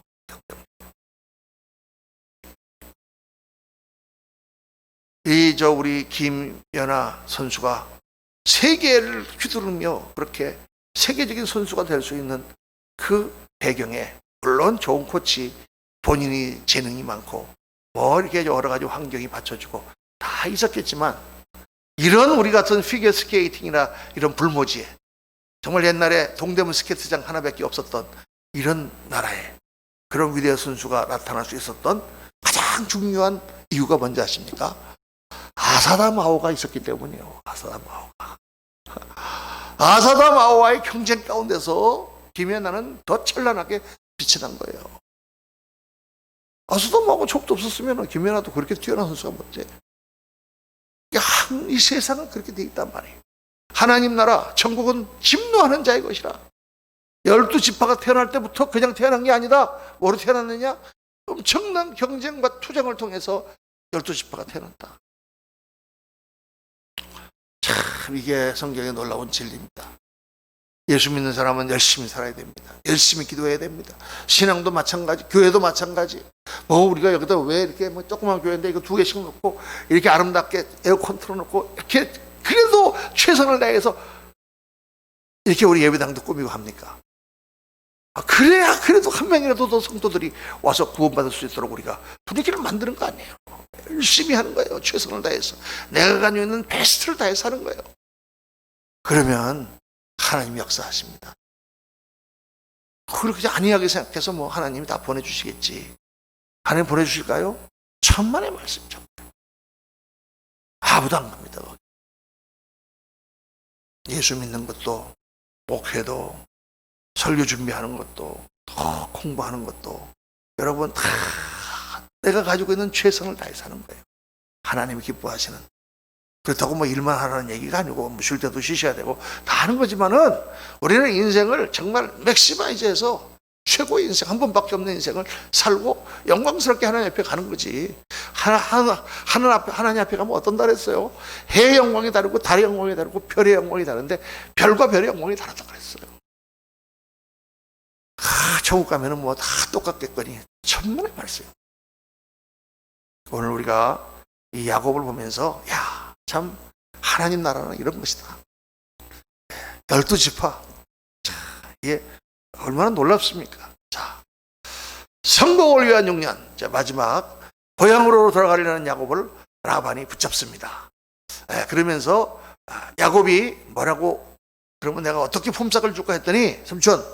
우리 김연아 선수가 세계를 휘두르며 그렇게 세계적인 선수가 될 수 있는 그 배경에 물론 좋은 코치, 본인이 재능이 많고 뭐 이렇게 여러 가지 환경이 받쳐주고 다 있었겠지만 이런 우리 같은 피겨 스케이팅이나 이런 불모지에 정말 옛날에 동대문 스케이트장 하나밖에 없었던 이런 나라에 그런 위대한 선수가 나타날 수 있었던 가장 중요한 이유가 뭔지 아십니까? 아사다 마오가 있었기 때문이에요. 아사다 마오와의 경쟁 가운데서 김연아는 더 찬란하게 빛이 난 거예요. 아사다 마오가 촉도 없었으면 김연아도 그렇게 뛰어난 선수가 못 돼. 이 세상은 그렇게 돼 있단 말이에요. 하나님 나라, 천국은 진노하는 자의 것이라. 12지파가 태어날 때부터 그냥 태어난 게 아니다. 뭐로 태어났느냐? 엄청난 경쟁과 투쟁을 통해서 12지파가 태어났다. 참, 이게 성경의 놀라운 진리입니다. 예수 믿는 사람은 열심히 살아야 됩니다. 열심히 기도해야 됩니다. 신앙도 마찬가지, 교회도 마찬가지. 우리가 여기다 왜 이렇게 조그만 교회인데 이거 2개씩 놓고 이렇게 아름답게 에어컨 틀어놓고 이렇게 그래도 최선을 다해서 이렇게 우리 예배당도 꾸미고 합니까? 그래야 그래도 한 명이라도 더 성도들이 와서 구원받을 수 있도록 우리가 분위기를 만드는 거 아니에요. 열심히 하는 거예요. 최선을 다해서 내가 가지고 있는 베스트를 다해서 하는 거예요. 그러면 하나님이 역사하십니다. 그렇게 안이하게 생각해서 하나님이 다 보내주시겠지. 하나님 보내주실까요? 천만의 말씀이죠. 아무도 안 갑니다. 예수 믿는 것도, 목회도, 설교 준비하는 것도, 더 공부하는 것도, 여러분 다 내가 가지고 있는 최선을 다해서 하는 거예요. 하나님이 기뻐하시는. 그렇다고 일만 하라는 얘기가 아니고 쉴 때도 쉬셔야 되고 다 하는 거지만은 우리는 인생을 정말 맥시마이즈해서 최고의 인생, 한 번밖에 없는 인생을 살고 영광스럽게 하나님 앞에 가는 거지. 하나님 앞에 가면 어떤 다랬어요? 해의 영광이 다르고 달의 영광이 다르고 별의 영광이 다른데 별과 별의 영광이 다르다고 그랬어요. 천국 가면은 다 똑같겠거니. 천만의 말씀. 오늘 우리가 이 야곱을 보면서 참 하나님 나라는 이런 것이다. 12지파. 이게 얼마나 놀랍습니까? 자, 성공을 위한 6년. 자, 마지막 고향으로 돌아가려는 야곱을 라반이 붙잡습니다. 그러면서 야곱이 뭐라고, 그러면 내가 어떻게 품삯을 줄까 했더니, 삼촌,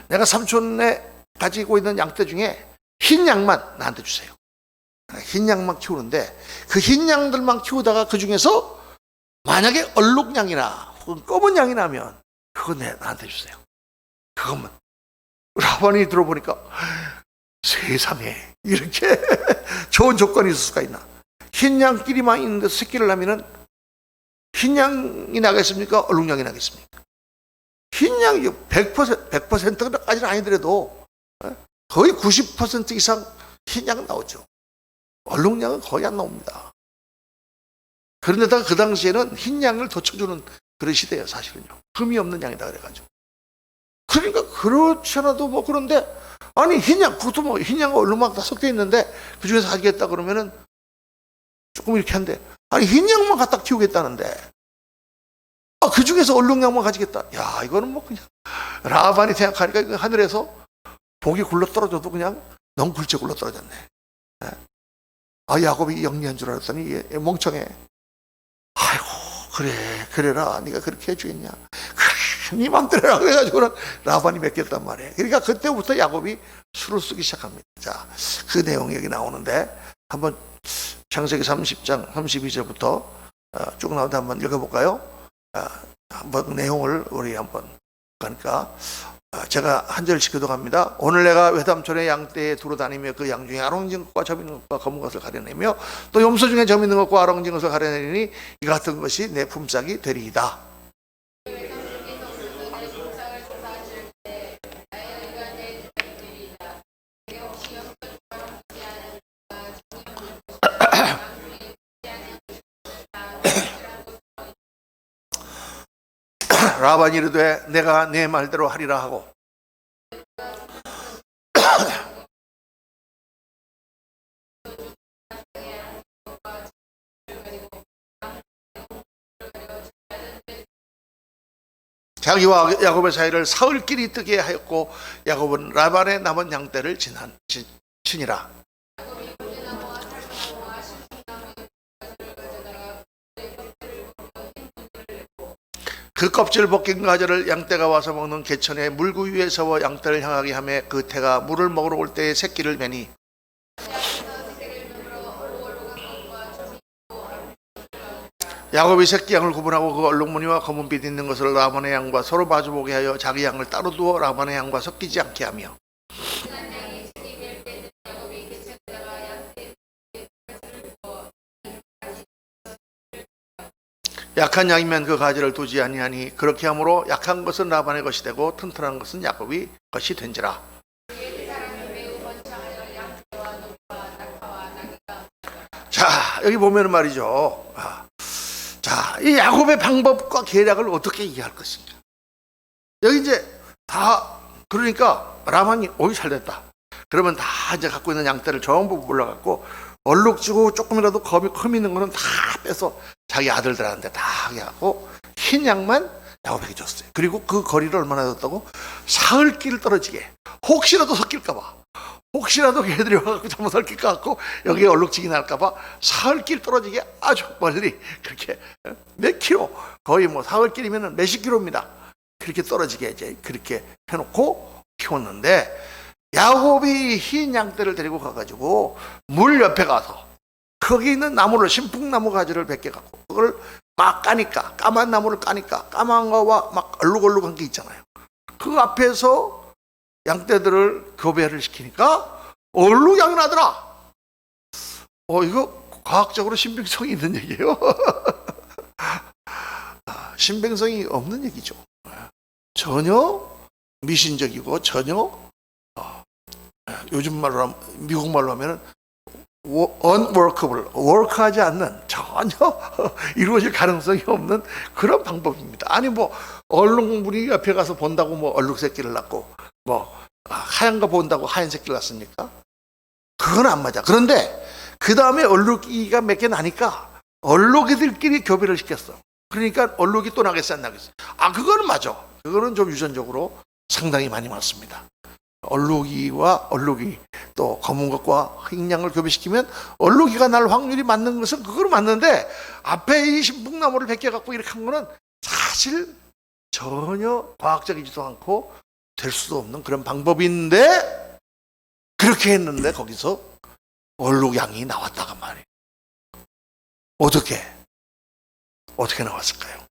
내가 삼촌에 가지고 있는 양떼 중에 흰 양만 나한테 주세요. 흰 양만 키우는데 그 흰 양들만 키우다가 그 중에서 만약에 얼룩양이나 혹은 검은 양이 나면 그거 나한테 주세요. 그것만. 라반이 들어보니까 세상에 이렇게 좋은 조건이 있을 수가 있나. 흰 양끼리만 있는데 새끼를 낳으면 흰 양이 나겠습니까? 얼룩양이 나겠습니까? 흰 양이 100%까지는 아니더라도 거의 90% 이상 흰 양은 나오죠. 얼룩양은 거의 안 나옵니다. 그런데다가 그 당시에는 흰 양을 덧쳐주는 그런 시대예요, 사실은요. 흠이 없는 양이다 그래가지고. 그러니까 그렇지 않아도 뭐 그런데, 아니 흰 양, 그것도 뭐 흰 양과 얼룩양 다 섞여 있는데 그 중에서 하겠다 그러면은 조금 이렇게 한데, 아니 흰 양만 갖다 키우겠다는데 그 중에서 얼룩양만 가지겠다. 야, 이거는 뭐 그냥 라반이 생각하니까 하늘에서 복이 굴러 떨어져도 그냥 너무 굴째 굴러 떨어졌네. 야곱이 영리한 줄 알았더니 얘 멍청해. 아이고, 그래라. 네가 그렇게 해주겠냐. 그래, 네 맘대로 해라. 그래가지고는 라반이 맡겼단 말이에요. 그러니까 그때부터 야곱이 술을 쓰기 시작합니다. 자, 그 내용이 여기 나오는데 한번 창세기 30장 32절부터 쭉 나오는데 한번 읽어볼까요? 한번 내용을 우리 한번 그러니까 제가 한 절씩 교독합니다. 오늘 내가 외담촌의 양떼에 두루 다니며 그 양 중에 아롱진 것과 점 있는 것과 검은 것을 가려내며 또 염소 중에 점 있는 것과 아롱진 것을 가려내리니 이 같은 것이 내 품삯이 되리이다. 라반이 이르되 내가 내 말대로 하리라 하고 자기와 야곱의 사이를 사흘길이 뜨게 하였고 야곱은 라반의 남은 양떼를 치니라. 그 껍질 벗긴 가지를 양떼가 와서 먹는 개천의 물구 위에 서워 양떼를 향하게 하며 그 태가 물을 먹으러 올 때에 새끼를 매니 야곱이 새끼 양을 구분하고 그 얼룩무늬와 검은빛 있는 것을 라반의 양과 서로 마주보게 하여 자기 양을 따로 두어 라반의 양과 섞이지 않게 하며 약한 양이면 그 가지를 두지 아니하니 그렇게 함으로 약한 것은 라반의 것이 되고 튼튼한 것은 야곱의 것이 된지라. 자, 여기 보면 말이죠. 자, 이 야곱의 방법과 계략을 어떻게 이해할 것인가. 여기 이제 다 그러니까 라반이 오이 잘됐다. 그러면 다 이제 갖고 있는 양떼를 전부 몰라갖고 얼룩지고 조금이라도 겁이 있는 거는 다 빼서 자기 아들들한테 다 하게 하고 흰 양만 야곱에게 줬어요. 그리고 그 거리를 얼마나 줬다고? 사흘길 떨어지게. 혹시라도 섞일까봐. 혹시라도 걔들이 와갖고 잘못 섞일까 갖고 여기에 얼룩지기 날까봐 사흘길 떨어지게 아주 멀리 그렇게 몇 킬로, 거의 뭐 사흘길이면 몇십 킬로입니다. 그렇게 떨어지게 이제 그렇게 해놓고 키웠는데 야곱이 흰 양떼를 데리고 가가지고 물 옆에 가서 거기 있는 나무를 신풍나무 가지를 100개 갖고 그걸 막 까니까 까만 나무를 까니까 까만 거와 막 얼룩얼룩한 게 있잖아요. 그 앞에서 양떼들을 교배를 시키니까 얼룩양이 나더라. 이거 과학적으로 신빙성이 있는 얘기예요. 신빙성이 없는 얘기죠. 전혀 미신적이고 전혀 요즘 말로 미국 말로 하면은 unworkable, 워크하지 않는 전혀 이루어질 가능성이 없는 그런 방법입니다. 아니 뭐 얼룩무늬 옆에 가서 본다고 뭐 얼룩 새끼를 낳고 뭐 하얀 거 본다고 하얀 새끼를 낳습니까? 그건 안 맞아. 그런데 그 다음에 얼룩이가 몇 개 나니까 얼룩이들끼리 교배를 시켰어. 그러니까 얼룩이 또 나겠어 안 나겠어? 그거는 맞아. 그거는 좀 유전적으로 상당히 많이 맞습니다. 얼룩이와 얼룩이 또 검은 것과 흰 양을 교배시키면 얼룩이가 날 확률이 맞는 것은 그거로 맞는데 앞에 이 신풍나무를 벗겨갖고 이렇게 한 거는 사실 전혀 과학적이지도 않고 될 수도 없는 그런 방법인데 그렇게 했는데 거기서 얼룩양이 나왔다가 말이에요. 어떻게 나왔을까요?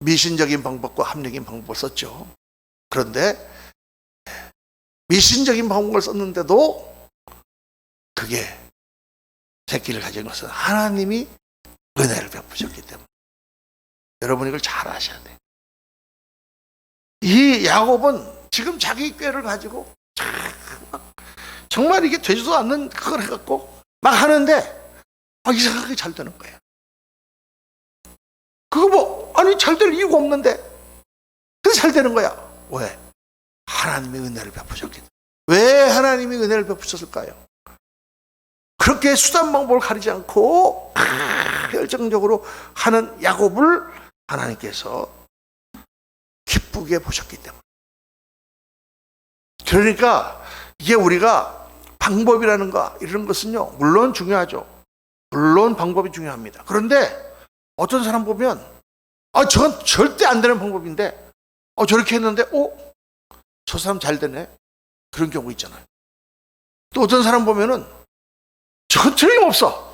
미신적인 방법과 합리적인 방법을 썼죠. 그런데 미신적인 방법을 썼는데도 그게 새끼를 가진 것은 하나님이 은혜를 베푸셨기 때문에 여러분 이걸 잘 아셔야 돼요. 이 야곱은 지금 자기 꾀를 가지고 정말 이게 되지도 않는 그걸 해갖고 막 하는데 이상하게 잘 되는 거예요. 그거 뭐 아니 잘 될 이유가 없는데 그래서 잘 되는 거야. 왜? 하나님의 은혜를 베푸셨기 때문에. 왜 하나님이 은혜를 베푸셨을까요? 그렇게 수단 방법을 가리지 않고 열정적으로 하는 야곱을 하나님께서 기쁘게 보셨기 때문에. 그러니까 이게 우리가 방법이라는 거 이런 것은요 물론 중요하죠. 물론 방법이 중요합니다. 그런데 어떤 사람 보면 저건 절대 안 되는 방법인데 저렇게 했는데 저 사람 잘 되네. 그런 경우 있잖아요. 또 어떤 사람 보면은 저건 틀림없어.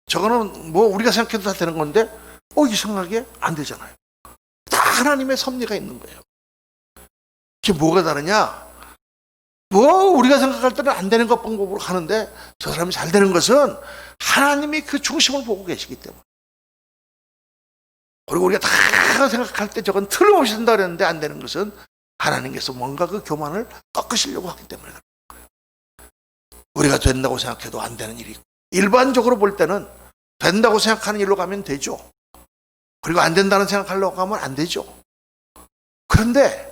저거는 뭐 우리가 생각해도 다 되는 건데 이상하게 안 되잖아요. 다 하나님의 섭리가 있는 거예요. 그게 뭐가 다르냐? 우리가 생각할 때는 안 되는 것 방법으로 하는데 저 사람이 잘 되는 것은 하나님이 그 중심을 보고 계시기 때문에. 그리고 우리가 다 생각할 때 저건 틀림없이 된다 그랬는데 안 되는 것은 하나님께서 뭔가 그 교만을 꺾으시려고 하기 때문에 그런 거예요. 우리가 된다고 생각해도 안 되는 일이 있고 일반적으로 볼 때는 된다고 생각하는 일로 가면 되죠. 그리고 안 된다는 생각하려고 하면 안 되죠. 그런데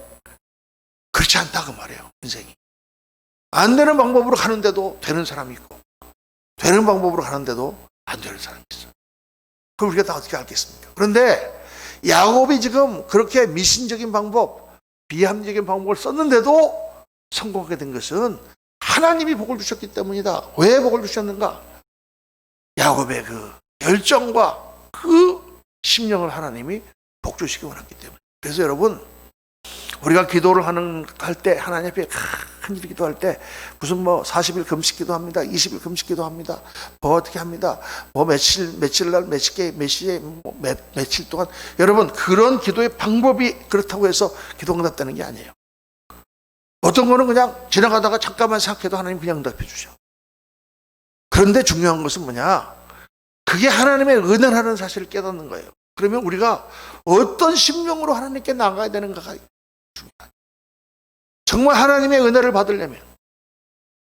그렇지 않다 그 말이에요. 인생이. 안 되는 방법으로 가는데도 되는 사람이 있고 되는 방법으로 가는데도 안 되는 사람이 있어요. 그럼 우리가 다 어떻게 알겠습니까? 그런데 야곱이 지금 그렇게 미신적인 방법, 비합리적인 방법을 썼는데도 성공하게 된 것은 하나님이 복을 주셨기 때문이다. 왜 복을 주셨는가? 야곱의 그 열정과 그 심령을 하나님이 복 주시기 원했기 때문에. 그래서 여러분 우리가 기도를 할 때 하나님 앞에 큰일이 기도할 때 무슨 40일 금식 기도합니다. 20일 금식 기도합니다. 어떻게 합니다. 며칠 날 며칠 동안 여러분 그런 기도의 방법이 그렇다고 해서 기도 응답되는 게 아니에요. 어떤 거는 그냥 지나가다가 잠깐만 생각해도 하나님 그냥 응답해 주셔. 그런데 중요한 것은 뭐냐? 그게 하나님의 은혜라는 사실을 깨닫는 거예요. 그러면 우리가 어떤 심령으로 하나님께 나가야 되는가가 중요하다. 정말 하나님의 은혜를 받으려면.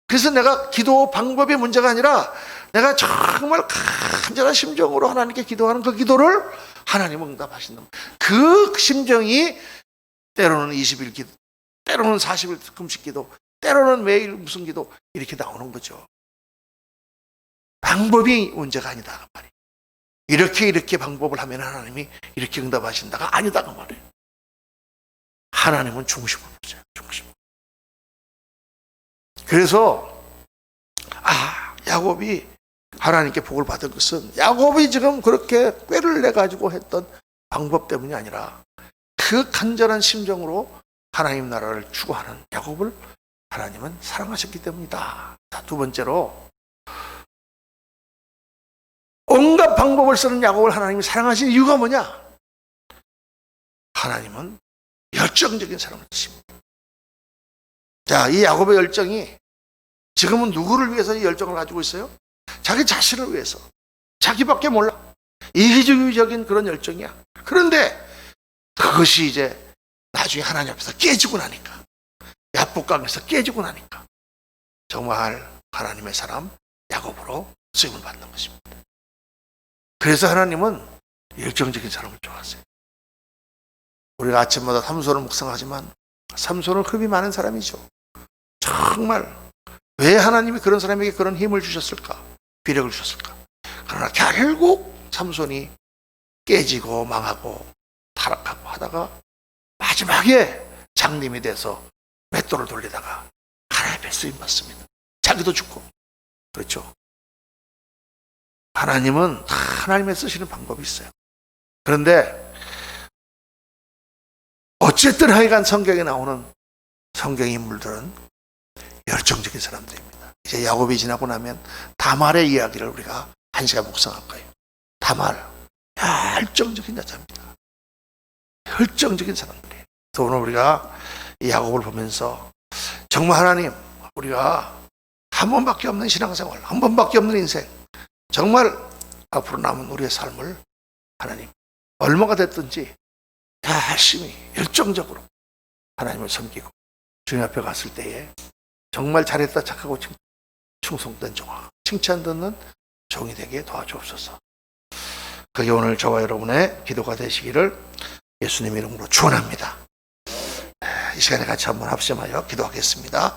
그래서 내가 기도 방법의 문제가 아니라 내가 정말 간절한 심정으로 하나님께 기도하는 그 기도를 하나님 응답하신다. 그 심정이 때로는 20일 기도, 때로는 40일 금식 기도, 때로는 매일 무슨 기도 이렇게 나오는 거죠. 방법이 문제가 아니다 그 말이에요. 이렇게 방법을 하면 하나님이 이렇게 응답하신다가 아니다 그 말이에요. 하나님은 중심을 보세요. 중심. 그래서 야곱이 하나님께 복을 받은 것은 야곱이 지금 그렇게 꾀를 내 가지고 했던 방법 때문이 아니라 그 간절한 심정으로 하나님 나라를 추구하는 야곱을 하나님은 사랑하셨기 때문이다. 자, 두 번째로 온갖 방법을 쓰는 야곱을 하나님이 사랑하신 이유가 뭐냐? 하나님은 열정적인 사랑을 주십니다. 자, 이 야곱의 열정이 지금은 누구를 위해서 이 열정을 가지고 있어요? 자기 자신을 위해서. 자기밖에 몰라. 이기주의적인 그런 열정이야. 그런데 그것이 이제 나중에 하나님 앞에서 깨지고 나니까, 야복강에서 깨지고 나니까 정말 하나님의 사람 야곱으로 쓰임을 받는 것입니다. 그래서 하나님은 열정적인 사람을 좋아하세요. 우리가 아침마다 삼손을 묵상하지만 삼손은 흡이 많은 사람이죠. 정말 왜 하나님이 그런 사람에게 그런 힘을 주셨을까? 비력을 주셨을까? 그러나 결국 삼손이 깨지고 망하고 타락하고 하다가 마지막에 장님이 돼서 맷돌을 돌리다가 쓰임 받습니다. 자기도 죽고. 그렇죠. 하나님은 다 하나님의 쓰시는 방법이 있어요. 그런데 어쨌든 하여간 성경에 나오는 성경 인물들은 열정적인 사람들입니다. 이제 야곱이 지나고 나면 다말의 이야기를 우리가 한 시간 묵상할 거예요. 다말, 열정적인 여자입니다. 열정적인 사람들이에요. 그래서 오늘 우리가 이 야곱을 보면서 정말 하나님, 우리가 한 번밖에 없는 신앙생활, 한 번밖에 없는 인생, 정말 앞으로 남은 우리의 삶을 하나님 얼마가 됐든지 열심히 열정적으로 하나님을 섬기고 주님 앞에 갔을 때에 정말 잘했다 착하고 충성된 종아, 칭찬 듣는 종이 되게 도와주옵소서. 그게 오늘 저와 여러분의 기도가 되시기를 예수님 이름으로 축원합니다. 이 시간에 같이 한번 합심하여 기도하겠습니다.